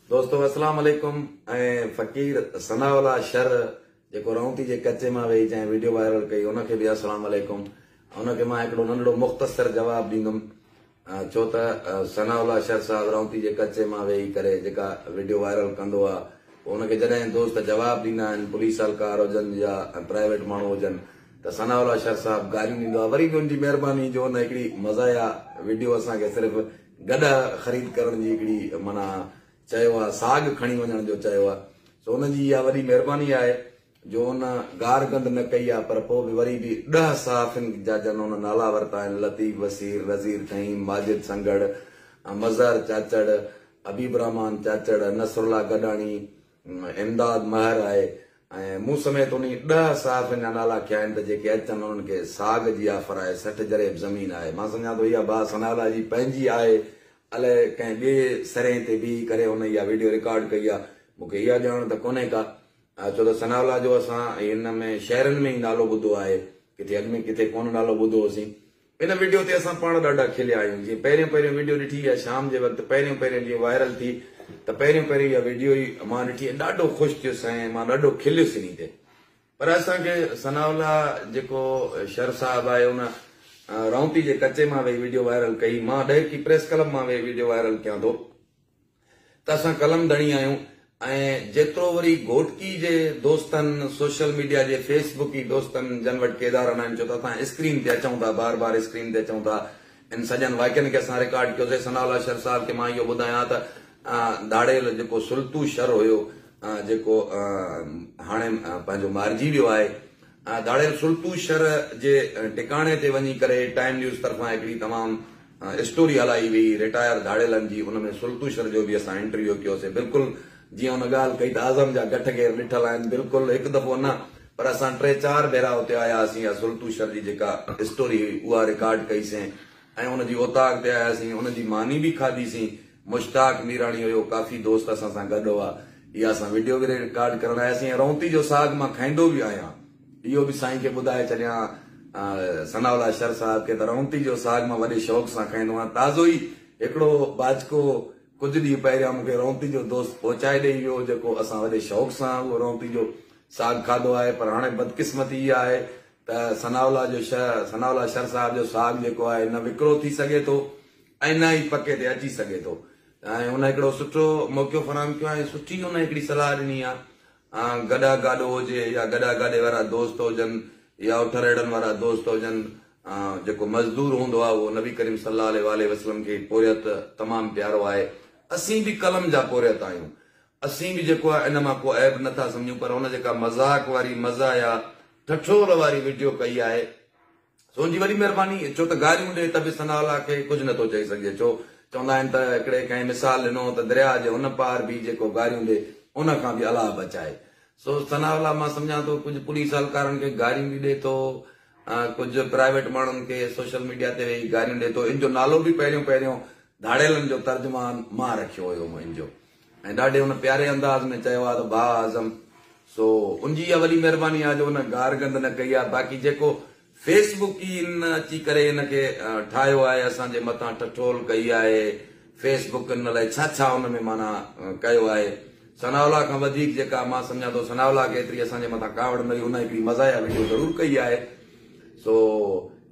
दोस्तों अस्सलाम वालेकुम। फ़कीर सनाउल्लाह शर जेको रौंती जे कच्चे मां वेही जंहिं वीडियो वायरल कई उनखे बि अस्सलाम वालेकुम। उनखे मां हिकिड़ो नंढड़ो मुख़्तसर जवाब ॾींदुमि, छो त सनाउल्लाह शर साहब रौंती जे कच्चे मां वेही करे जेका वीडियो वायरल कंदो आहे, उनखे जॾहिं दोस्त जवाब ॾींदा आहिनि, पुलिस हलकार हुजनि या प्राइवेट माण्हू हुजनि, त सनाउल्लाह शर साहब गारियूं ॾींदो आहे। वरी बि उनजी महिरबानी जो उन हिकिड़ी मज़ा वीडियो असांखे सिर्फ़ु गॾु ख़रीद करण जी हिकिड़ी माना चयो आहे, साग खणी वञण जो चयो आहे। सो उनजी इहा वॾी महिरबानी आहे जो उन गार गंद न कई आहे, पर पोइ बि वरी बि 10 सहाफ़िन जा जन उन नाला वरिता आहिनि: लतीफ़ वसीर, नज़ीर तहीम, माजिद संगड़, मज़हर चाचड़, हबीब रहमान चाचड़, नसरुल्ला गडाणी, इमदाद महर आहे। ऐं मूं समेत उन 10 सहाफ़िन जा नाला खया आहिनि त जेके अचनि उन्हनि खे साग जी ऑफर आहे, 60 जरेब ज़मीन आहे। मां सम्झां थो इहा भाउ सनाउल्लाह जी पंहिंजी आहे, अलाए कंहिं ॿिए सरे ते बीही करे हुन इहा वीडियो रिकॉर्ड कई आहे। मूंखे इहा ॼाण त कोन्हे का, छो त सनाउल्लाह जो असां हिन में शहरनि में ई नालो ॿुधो आहे, किथे अॻ में किथे कोन नालो ॿुधो होसीं। इन वीडियो ते असां पाण ॾाढा खिलिया आहियूं। जीअं पहिरियों वीडियो ॾिठी आहे शाम जे वक़्तु, पहिरियों जीअं वायरल थी त पहिरियों इहा वीडियो ई मां ॾिठी, ॾाढो ख़ुशि थियुसि ऐं मां ॾाढो खिलियुसि इन ते। पर असांखे सनाउल्लाह जेको शर साहब आहे उन रौंती जे कच्चे मां वेही वीडियो वायरल कई। मां ॾेर की प्रेस कलम मां वेही वीडियो वायरल कयां थो त असां कलम धणी आहियूं। ऐं जेतिरो वरी घोटकी जे दोस्तनि, सोशल मीडिया जे फेसबुक ई दोस्तनि जन वटि केदार आहिनि, छो त असां स्क्रीन ते अचूं था, बार बार स्क्रीन ते अचूं था। इन सॼनि वाक्यनि खे असां रिकॉर्ड कयोसीं। सनाउल्लाह शर साहब खे मां इहो ॿुधायां त दाड़ेल जेको सुल्तू शर हुयो, जेको हाणे पंहिंजो मारिजी वियो आहे, दाड़ेल सुल्तू शर जे टिकाणे ते वञी करे टाइम न्यूज़ तरफ़ां हिकिड़ी तमामु स्टोरी हलाई हुई रिटायर दाड़ेलनि जी। उनमें सुल्तू शर जो बि असां इंटरव्यू कयोसीं। बिल्कुलु जीअं उन ॻाल्हि कई त आज़म जा गठ घेर ॾिठल आहिनि, बिल्कुलु हिकु दफ़ो न, पर असां 3-4 भेरा हुते आयासीं। या सुल्तू शर जी जेका स्टोरी हुई उहा रिकॉर्ड कईसीं ऐं उनजी ओताक ते आयासीं, उनजी मानी बि खाधीसीं। मुश्ताक मीराणी हुयो, काफ़ी दोस्त असां सां गॾु हुआ। इहा असां वीडियो बि रिकॉर्ड करण आयासीं। ऐं रौंती जो साग मां खाईंदो बि आहियां, इहो बि साईं खे ॿुधाए छॾियां सनाउल्लाह शर साहब खे त रौंती जो साग मां वॾे शौक़ सां खाईंदो आहियां। ताज़ो ई हिकिड़ो बाजको कुझु ॾींहं पहिरियां मूंखे रौंती जो दोस्त पहुचाए ॾेई वियो, जेको असां वॾे शौक़ सां उहो रौंती जो साग खाधो आहे। पर हाणे बदकिस्मती इहा आहे त सनाउल्लाह शर साहब जो साग जेको आहे न विकिरो थी सघे थो ऐं न ई पके ते अची सघे थो। ऐं हुन हिकिड़ो सुठो मौक़ो फराहम कयो आहे। सुठी हुन हिकिड़ी सलाह ॾिनी आहे, गॾा गाॾो हुजे या गॾा गाॾे वारा दोस्त हुजनि या उठ रेड़नि वारा दोस्त हुजनि, जेको मज़दूर हूंदो आहे उहो नबी करीम सल्लल्लाहु अलैहि वसल्लम खे पोरियत तमामु प्यारो आहे। असीं बि कलम जा पोरियत आहियूं, असीं बि जेको आहे इन मां को ऐब नथा सम्झूं। पर हुन जेका मज़ाक वारी मज़ा या ठठोर वारी वीडियो कई आहे, सो उनजी वॾी महिरबानी। छो त गारियूं ॾे त बि सनाउल्लाह खे कुझु नथो चई सघे। छो चवंदा आहिनि त हिकिड़े कंहिं मिसाल ॾिनो त दरिया जे हुन पार बि जेको गारियूं ॾे उन खां बि अलाह बचाए। सो सनाउल्लाह मां सम्झां थो कुझु पुलिस हलकारनि खे गारियूं बि ॾे थो, कुझु प्राइवेट माण्हुनि खे सोशल मीडिया ते वेही गारियूं ॾे थो। इन जो नालो बि पहिरियों धाड़ेलनि जो तर्जुमान मां रखियो हुयो मुंहिंजो, ऐं ॾाढे हुन प्यारे अंदाज़ में चयो आहे त भाउ आज़म। सो उनजी इहा वॾी महिरबानी आहे जो हुन गार गंद न कई आहे। बाक़ी जेको फेसबुक ई इन अची करे हिनखे ठाहियो आहे, असांजे मथां टठोल कई आहे, फेसबुक इन लाइ छा हुन में माना कयो आहे। सनाउल्लाह खां वधीक जेका मां सम्झां थो सनाउल्लाह खे एतिरी असांजे मथां कावड़ न हुई, हुन हिकिड़ी मज़ाया वीडियो ज़रूरु कई आहे। सो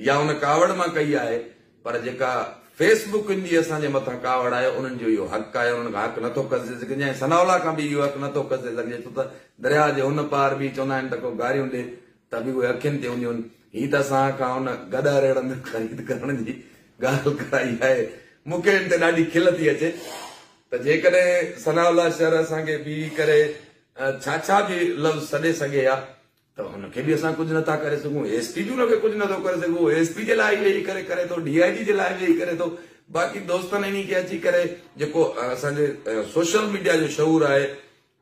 या हुन कावड़ मां कई आहे, पर जेका फेसबुक जी असांजे मथां कावड़ आहे उन्हनि जो इहो हक़ आहे, उन्हनि खां हक़ नथो कसे सघिजे। ऐं सनाउल्लाह खां बि इहो हक़ नथो कसे सघिजे, छो त दरिया जे हुन पार बि चवंदा आहिनि त को गारियूं ॾे त बि उहे अखियुनि ते हूंदियूं आहिनि। हीअ त असां खां हुन गॾा रेड़नि ख़रीद करण जी ॻाल्हि कराई आहे। मूंखे हिन ते ॾाढी खिल थी अचे त जेकॾहिं सनाउल्लाह शर असांखे बीही करे छा बि लफ़्ज़ सॾे सघे हा त हुनखे बि असां कुझु नथा करे सघूं। एसपी बि हुनखे कुझु नथो करे सघूं, एसपी जे लाइ वेही करे थो, DIG जे लाइ वेही करे थो। बाक़ी दोस्तनि इन खे अची करे जेको असांजे सोशल मीडिया जो शऊर आहे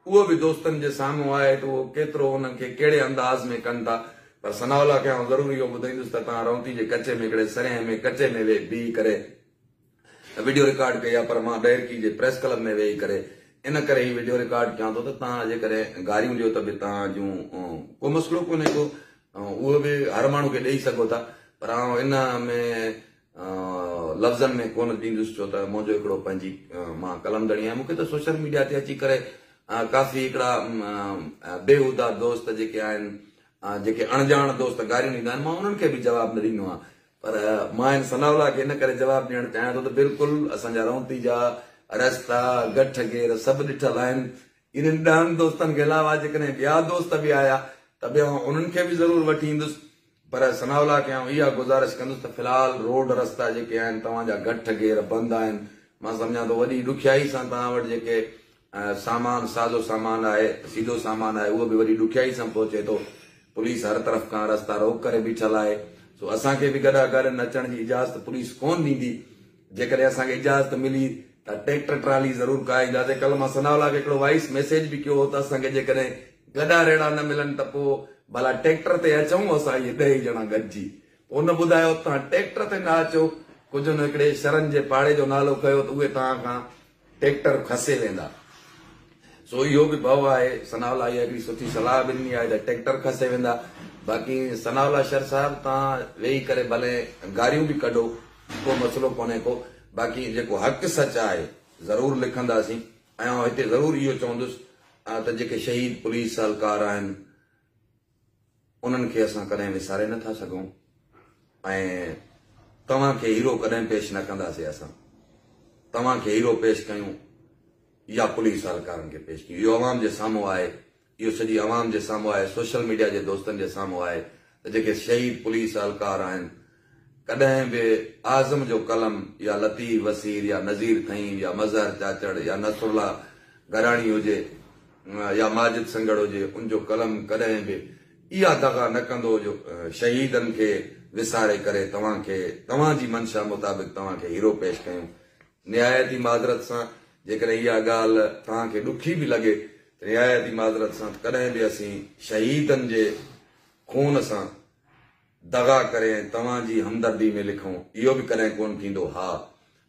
उहो बि दोस्तनि जे साम्हूं आहे त उहो केतिरो हुननि खे कहिड़े अंदाज़ में कनि था। पर सनाउल्लाह खे आउं ज़रूरु इहो ॿुधाईंदुसि त तव्हां रौंती जे कचे में हिकिड़े सरेह में कचे में बीही करे वीडियो रिकॉर्ड कई आहे, पर मां ॾेरकी जे प्रेस क्लब में वेही करे इन करे ही वीडियो रिकॉर्ड कयां थो त तव्हां जेकॾहिं गारियूं ॾियो त बि तव्हां जूं को मसइलो कोन्हे को, उहो बि हर माण्हू खे ॾेई सघो था। पर आउं इन में लफ़्ज़नि में कोन ॾींदुसि, छो त मुंहिंजो हिकिड़ो पंहिंजी मां कलमदड़ी आहियां। मूंखे त सोशल मीडिया ते अची करे काफ़ी हिकिड़ा बेहुदा दोस्त जेके आहिनि, जेके अणॼाण दोस्त गारियूं ॾींदा आहिनि, मां उन्हनि खे बि जवाबु न ॾींदो आहियां। पर मां हिन सनाउल्लाह खे इन करे जवाबु ॾियणु चाहियां थो त बिल्कुलु असांजा रौंती जा रस्ता गठ घेर सभु ॾिठल आहिनि। इन्हनि 10 दोस्तनि खे अलावा जेकॾहिं ॿिया दोस्त बि आया त ॿिया उन्हनि खे बि ज़रूरु वठी ईंदुसि। पर सनाउल्लाह खे इहा गुज़ारिश कंदुसि त फ़िलहाल रोड रस्ता जेके आहिनि तव्हांजा गठ घेर बंदि आहिनि। मां सम्झां थो वॾी ॾुखियाई सां तव्हां वटि जेके सामान साज़ो सामान आहे, सीधो सामान आहे, उहो बि वॾी ॾुखियाई सां पहुचे थो। पुलिस हर तरफ़ खां रस्ता रोक करे बीठल आहे। सो असांखे बि गॾा गॾु अचण जी इजाज़त पुलिस कोन ॾींदी। जेकॾहिं असांखे इजाज़त मिली त ट्रैक्टर ट्राली ज़रूरु कराईंदासीं। कल्ह मां सनाउल्लाह खे हिकिड़ो वॉइस मैसेज बि कयो हो त असांखे जेकॾहिं गॾा रेड़ा न मिलनि त पोइ भला ट्रैक्टर ते अचूं असां इहे 10 ॼणा गॾिजी। हुन ॿुधायो तव्हां ट्रैक्टर ते न अचो, कुझु न हिकिड़े शरण जे पाड़े जो नालो खयो त उहे तव्हां खां ट्रैक्टर खसे वेंदा। सो इहो बि भउ आहे। सनाउल्लाह इहा हिकिड़ी सुठी सलाह बि ॾिनी आहे त ट्रैक्टर खसे वेंदा। बाक़ी सनाउल्लाह शर साहिब तव्हां वेही करे भले गारियूं बि कढो, को मसइलो कोन्हे को। बाक़ी जेको हक़ सच आहे ज़रूरु लिखंदासीं। ऐं हिते ज़रूरु इहो चवंदुसि त जेके शहीद पुलिस एहलकार आहिनि उन्हनि खे असां कॾहिं विसारे नथा सघूं ऐं तव्हांखे हीरो कॾहिं पेश न कंदासीं। असां तव्हांखे हीरो पेश कयूं या पुलिस एहलकारनि खे पेश कयूं, इहो अवाम जे साम्हूं आहे। इहो सॼी अवाम जे साम्हूं आहे, सोशल मीडिया जे दोस्तनि जे साम्हूं आहे त जेके शहीद पुलिस एहलकार आहिनि कॾहिं बि आज़म जो कलम या लतीफ़ वसीर या नज़ीर खईं या मज़हर चाचड़ या नसरुल्ला गराणी हुजे या माजिद संगड़ हुजे, उनजो कलम कॾहिं बि इहा दगा न कंदो जो शहीदनि खे विसारे करे तव्हांखे तव्हांजी मंशा मुताबिक़ तव्हांखे हीरो पेश कयूं। नियायती माज़रत सां जेकॾहिं इहा ॻाल्हि तव्हांखे ॾुखी बि लॻे त नियायती माज़रत सां कॾहिं बि असीं शहीदनि जे खून सां दगा करे तव्हांजी हमदर्दी में लिखूं, इहो बि कॾहिं कोन थींदो। हा,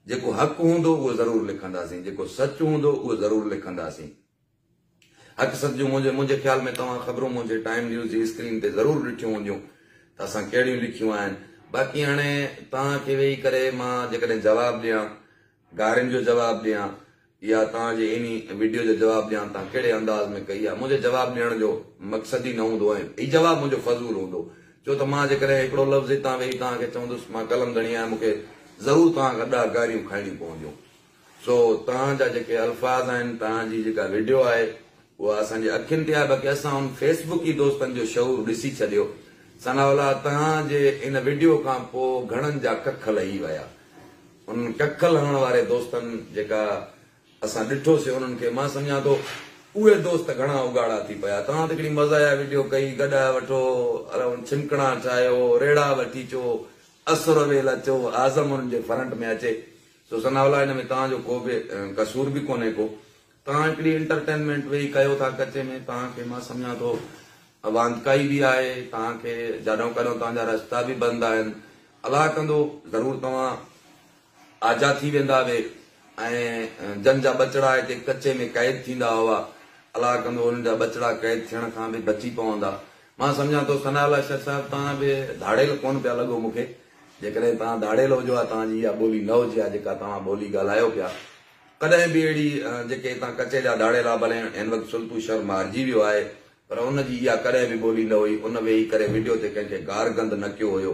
जेको हक़ हूंदो उहो ज़रूरु लिखंदासीं, जेको सच हूंदो उहो ज़रूरु लिखंदासीं। हक़ सच जूं मुंहिंजे ख़्याल में तव्हां ख़बरूं मुंहिंजे टाइम न्यूज़ जी स्क्रीन ते ज़रूरु ॾिठियूं हूंदियूं त असां कहिड़ियूं लिखियूं आहिनि। बाक़ी हाणे तव्हांखे वेही करे मां जेकॾहिं जवाबु ॾियां, गारियुनि जो जवाबु ॾियां या तव्हांजे इन वीडियो जो जवाबु ॾियां, तव्हां कहिड़े अंदाज़ में कई आहे, मुंहिंजे जवाबु ॾियण जो मक़सदु ई न हूंदो आहे। हीउ जवाबु मुंहिंजो फज़ूल हूंदो, छो त मां जेकॾहिं हिकिड़ो लफ़्ज़ हितां वेही तव्हांखे चवंदुसि मां कलमदड़ी आहियां, मूंखे ज़रूरु तव्हां खां 10 गारियूं खाइणियूं पवंदियूं। सो तव्हांजा जेके अल्फाज़ आहिनि, तव्हांजी जेका वीडियो आहे उहा असांजे अखियुनि ते आहे। बाक़ी असां उन फेसबुक ई दोस्तनि जो शऊर ॾिसी छॾियो। सनाउल्लाह तव्हांजे इन वीडियो खां पोइ घणनि जा कख लही विया। उन कख लहण वारे दोस्तनि जेका असां ॾिठोसीं उन्हनि खे मां सम्झां थो उहे दोस्त घणा उगाड़ा थी पिया। तव्हां त हिकिड़ी मज़ाया वीडियो कई, गॾा वठो, छिमकणा ठाहियो, रेड़ा वठी अचो, असुर वेल अचो, आज़म उन्हनि जे फ्रंट में अचे। सो सनाउल्लाह हिन में तव्हांजो को बि कसूर बि कोन्हे को। तव्हां हिकिड़ी एंटरटेनमेंट वेही कयो था कचे में, तव्हांखे मां सम्झां थो वांदकाई बि आहे, तव्हांखे जाॾो कॾो तव्हांजा रस्ता बि बंदि आहिनि। अलाह कंदो ज़रूरु तव्हां आज़ाद थी वेंदा वे ऐं जन जा बचड़ा हिते कचे में क़ैद थींदा हुआ, अलाह कंदो उन्हनि जा बचड़ा क़ैद थियण खां बि बची पवंदा। मां सम्झां थो सनाउल्लाह शर साहिब तव्हां बि धाड़ेल कोन पिया लॻो मूंखे। जेकॾहिं तव्हां धाड़ेल हुजो आहे, तव्हांजी इहा ॿोली न हुजे आहे जेका तव्हां ॿोली ॻाल्हायो पिया, कॾहिं बि अहिड़ी जेके हितां कचे जा धाड़ेला भले हिन वक़्तु सुल्तू शर मारिजी वियो आहे, पर उनजी इहा कॾहिं बि ॿोली न हुई। उन वेही करे वीडियो ते कंहिंखे गार गंद न कयो हुयो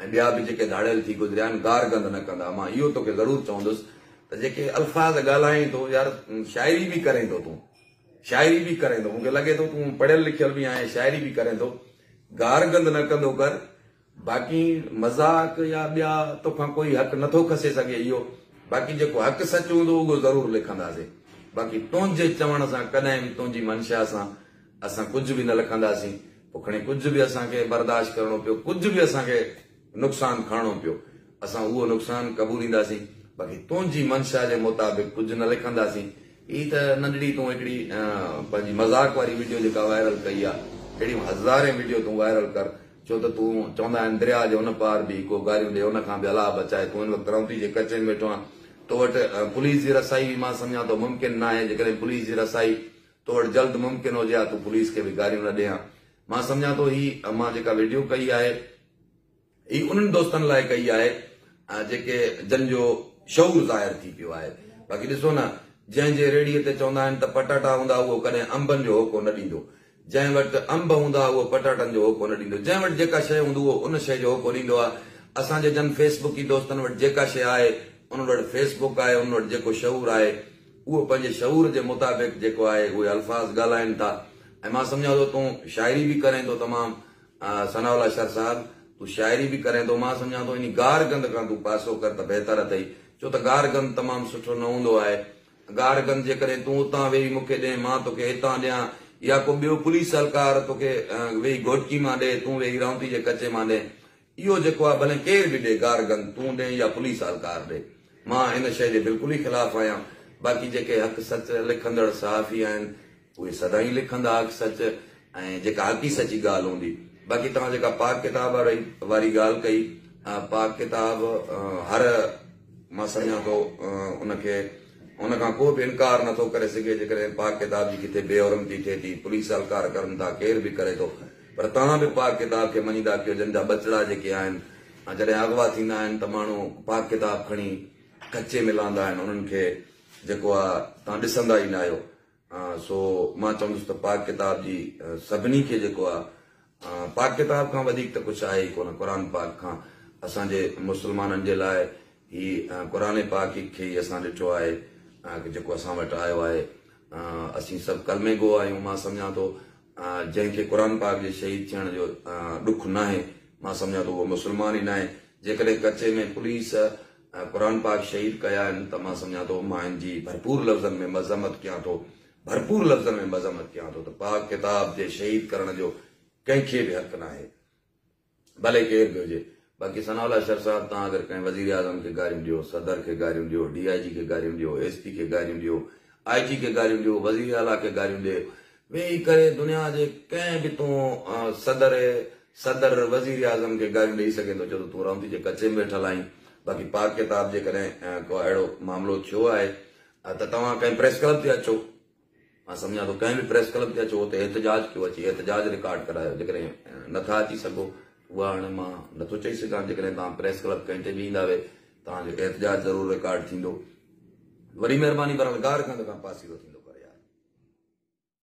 ऐं ॿिया बि जेके धाड़ेल थी गुज़रिया आहिनि गार गंद न कंदा। मां इहो तोखे ज़रूरु चवंदुसि त जेके अल्फाज़ ॻाल्हाईं थो यार, शाइरी बि करे थो, तूं शाइरी बि करे थो, मूंखे लॻे थो तूं पढ़ियल लिखियल बि आहीं, शाइरी बि करे थो, गार गंद न कंदो कर। बाक़ी मज़ाक या ॿिया तोखां कोई हक़ नथो खसे सघे इहो। बाक़ी जेको हक़ सच हूंदो उहो ज़रूरु लिखंदासीं। बाक़ी तुंहिंजे चवण सां कॾहिं बि तुंहिंजी मंशा सां असां कुझु बि न लिखंदासीं। पोइ खणी कुझु बि असांखे बर्दाश्त करणो पियो, कुझु बि असांखे नुक़सानु खणणो पियो, असां उहो नुक़सानु क़बूलींदासीं। बाक़ी तुंहिंजी मंशा जे मुताबिक़ कुझु न लिखंदासीं। ही त नंढड़ी तूं हिकिड़ी पंहिंजी मज़ाक वारी वीडियो जेका वायरल कई आहे, अहिड़ियूं हज़ारे वीडियो तूं वायरल कर, छो त तूं चवंदा आहिनि दरिया जे उन पार बि को गारियूं ॾे, उन खां बि अलाह बचाए। तूं हिन वक़्तु रौंती जे कचे में वेठो आहे, तो वटि पुलिस जी रसाई बि मां सम्झां थो मुमकिन न आहे। जेकॾहिं पुलिस जी रसाई तो वटि जल्द मुमकिन हुजे हा, तूं पुलिस खे बि गारियूं न ॾे हा। मां सम्झां थो ही मां जेका वीडियो कई आहे ही उन्हनि दोस्तनि लाइ कई आहे जेके जन जो शऊर ज़ाहिर थी पियो आहे। बाक़ी ॾिसो न, जंहिंजे रेड़ीअ ते चवंदा आहिनि त पटाटा हूंदा उहो कॾहिं अंबनि जो होको न ॾींदो, जंहिं वटि अंब हूंदा उहो पटाटनि जो होको न ॾींदो, जंहिं वटि जेका शइ हूंदी उहो उन शइ जो होको ॾींदो आहे। असांजे जन फेसबुकी दोस्तनि वटि जेका शइ आहे, उन वटि फेसबुक आहे, उन वटि जेको शऊर आहे उहो पंहिंजे शऊर जे मुताबिक़ जेको आहे उहे अल्फाज़ ॻाल्हाइनि था। ऐं मां सम्झां थो तूं शाइरी बि करें थो तमामु, सनाउल्लाह शर साहिब तूं शाइरी बि करें थो, मां सम्झां थो इन गार गंद खां तूं पासो कर त बहितर अथई, छो त गार गंद तमामु सुठो न हूंदो आहे। गार गंद जेकॾहिं तूं उतां वेही मूंखे ॾे, मां तोखे हितां ॾियां, या को ॿियो पुलिस हलकार तोखे वेही घोटकी मां ॾे, तूं वेही राउंती जे कचे मां ॾे, इहो जेको आहे भले केर बि ॾे गार गंद, तूं ॾे या पुलिस हलकार ॾे, मां इन शइ जे बिल्कुलु ई ख़िलाफ़ आहियां। बाक़ी जेके हक़ सच लिखंदड़ सहाफ़ी आहिनि उहे सदाईं लिखंदा हक़ सच, ऐं जेका हक़ी सची ॻाल्हि हूंदी। बाक़ी तव्हां जेका पाक किताब वारी ॻाल्हि कई, पाक किताब हर मां सम्झां थो उनखे उनखां को बि इनकार नथो करे सघे। जेकॾहिं पाक किताब जी किथे बेऔरमती थिए थी, पुलिस हलकार करनि था, केर बि करे थो, पर तव्हां बि पाक किताब खे मञीदा कयो। जंहिंजा बचड़ा जेके आहिनि, जॾहिं अगवा थींदा आहिनि त माण्हू पाक किताब खणी कचे मिलंदा आहिनि, उन्हनि खे जेको आहे तव्हां ॾिसंदा ई न आहियो। सो मां चवंदुसि त पाक किताब जी सभिनी खे जेको आहे, पाक किताब खां वधीक त कुझु आहे ई कोन। क़ुर पाक खां असांजे मुस्लमाननि जे लाइ ही क़ुर पाक खे ई असां ॾिठो आहे जेको असां वटि आयो आहे। असीं सभु कलमे गो आहियूं। मां सम्झां थो जंहिंखे क़ुर पाक जे शहीद थियण जो ॾुख न आहे, मां सम्झां थो उहो मुस्लमान ई न आहे। जेकॾहिं कचे में पुलिस क़ुर पाक शहीद कया आहिनि त मां सम्झां थो मां हिन जी भरपूर लफ़्ज़नि में मज़म्मत कयां थो, भरपूर लफ़्ज़नि में मज़म्मत कयां थो त पाक किताब जे शहीद करण जो कंहिंखे बि हक़ न आहे, भले केर बि हुजे। बाक़ी सनाउल्लाह शर साहिब, तव्हां अगरि कंहिं वज़ीर आज़म खे गारियूं ॾियो, सदर खे गारियूं ॾियो, DIG खे गारियूं ॾियो, SP खे गारियूं ॾियो, IG खे गारियूं ॾियो, वज़ीर आला खे गारियूं ॾियो, वेही करे दुनिया जे कंहिं बि तूं सदर वज़ीर आज़म खे गारियूं ॾेई सघे थो, छो त तूं राउंदी जे कचे में वेठल आहीं। बाक़ी पाक किताब जेकॾहिं को अहिड़ो मामिलो थियो आहे त तव्हां कंहिं प्रेस क्लब ते अचो, मां सम्झां थो कंहिं बि प्रेस क्लब ते अचो, हुते एहतजाज कयो, अची एहतजाज रिकॉर्ड करायो। जेकॾहिं नथा अची सघो, उहा हाणे मां नथो चई सघां, जेकॾहिं तव्हां प्रेस क्लब कंहिं ते बि ईंदा वे, तव्हांजो एहतजाज ज़रूरु रिकॉर्ड थींदो। वरी महिरबानी, पर गार गंद खां पासीरो थींदो।